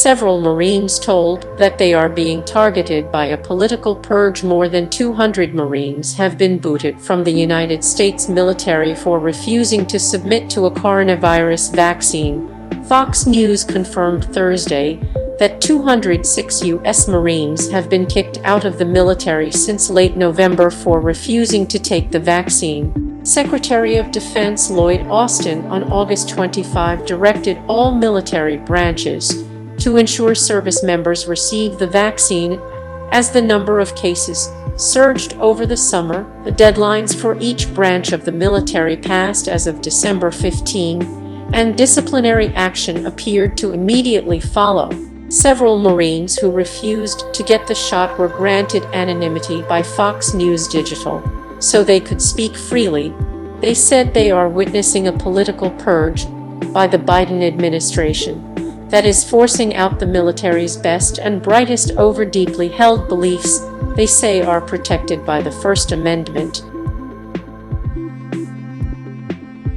Several Marines told that they are being targeted by a political purge. More than 200 Marines have been booted from the United States military for refusing to submit to a coronavirus vaccine. Fox News confirmed Thursday that 206 U.S. Marines have been kicked out of the military since late November for refusing to take the vaccine. Secretary of Defense Lloyd Austin on August 25 directed all military branches to ensure service members receive the vaccine. As the number of cases surged over the summer, the deadlines for each branch of the military passed as of December 15, and disciplinary action appeared to immediately follow. Several Marines who refused to get the shot were granted anonymity by Fox News Digital, so they could speak freely. They said they are witnessing a political purge by the Biden administration that is forcing out the military's best and brightest over deeply held beliefs they say are protected by the First Amendment.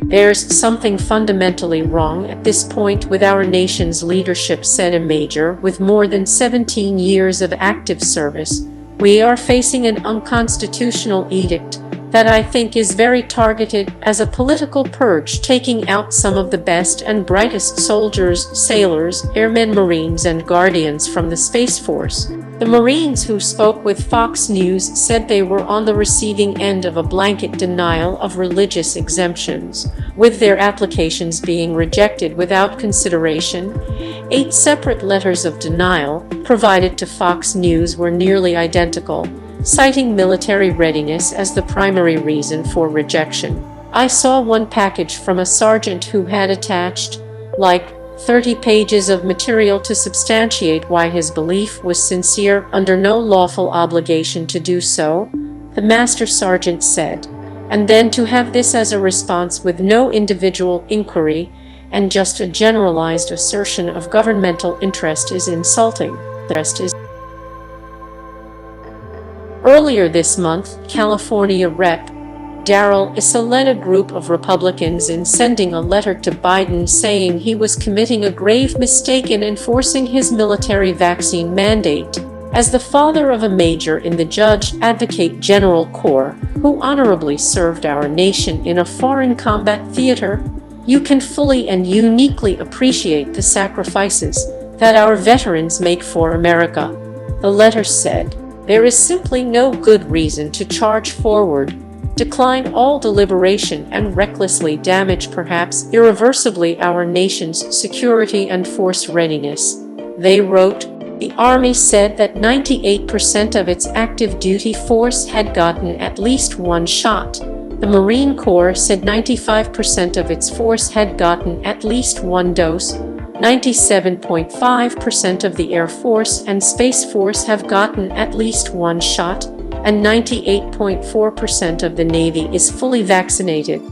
There's something fundamentally wrong at this point with our nation's leadership, said a major with more than 17 years of active service. We are facing an unconstitutional edict that I think is very targeted as a political purge, taking out some of the best and brightest soldiers, sailors, airmen, Marines, and Guardians from the Space Force. The Marines who spoke with Fox News said they were on the receiving end of a blanket denial of religious exemptions, with their applications being rejected without consideration. 8 separate letters of denial provided to Fox News were nearly identical, citing military readiness as the primary reason for rejection. I saw one package from a sergeant who had attached, like, 30 pages of material to substantiate why his belief was sincere, under no lawful obligation to do so, the master sergeant said. And then to have this as a response with no individual inquiry and just a generalized assertion of governmental interest is insulting. The rest is. Earlier this month, California Rep. Darrell Issa led a group of Republicans in sending a letter to Biden saying he was committing a grave mistake in enforcing his military vaccine mandate. As the father of a major in the Judge Advocate General Corps, who honorably served our nation in a foreign combat theater, you can fully and uniquely appreciate the sacrifices that our veterans make for America. The letter said, there is simply no good reason to charge forward, decline all deliberation, and recklessly damage, perhaps irreversibly, our nation's security and force readiness. They wrote, the Army said that 98% of its active duty force had gotten at least one shot. The Marine Corps said 95% of its force had gotten at least one dose. 97.5% of the Air Force and Space Force have gotten at least one shot, and 98.4% of the Navy is fully vaccinated.